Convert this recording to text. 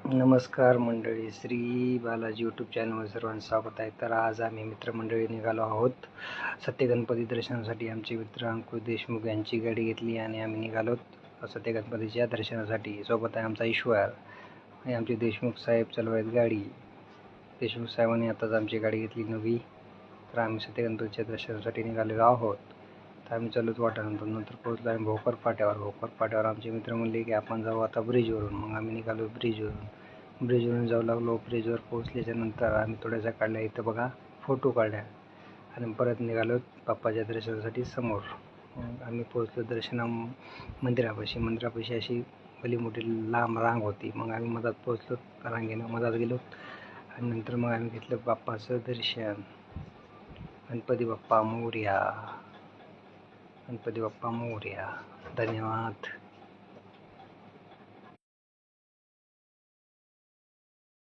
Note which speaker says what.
Speaker 1: नमस्कार मंडळी, श्री बालाजी यूट्यूब चॅनलवर सर्वांचं स्वागत आहे. तर आज आम्ही मित्रमंडळी निघालो आहोत सत्यगणपती दर्शनासाठी. आमचे मित्र अंकुश देशमुख यांची गाडी घेतली आणि आम्ही निघालो सत्यगणपतीच्या दर्शनासाठी. सोबत आहे आमचा ईश्वर आणि आमचे देशमुख साहेब चालवायत गाडी. देशमुख साहेबांनी आताच आमची गाडी घेतली नवी. तर आम्ही सत्यगणपतीच्या दर्शनासाठी निघालेलो आहोत. तर आम्ही चालूच नंतर पोहोचलो आहे भोकर फाट्यावर. आमचे मित्र म्हणले की आपण जाऊ आता ब्रिजवरून. मग आम्ही निघालो ब्रिजवरून जाऊ लागलो. ब्रिजवर पोहोचल्याच्या नंतर आम्ही थोड्याशा काढल्या, इथं बघा फोटो काढल्या आणि परत निघालो बाप्पाच्या दर्शनासाठी समोर. मग आम्ही पोहोचलो मंदिरापाशी अशी भली मोठी लांब रांग होती. मग आम्ही मधात पोहोचलो, रांगेनं मधात गेलो आणि नंतर मग आम्ही घेतलं बाप्पाचं दर्शन. गणपती बाप्पा मोरया. धन्यवाद.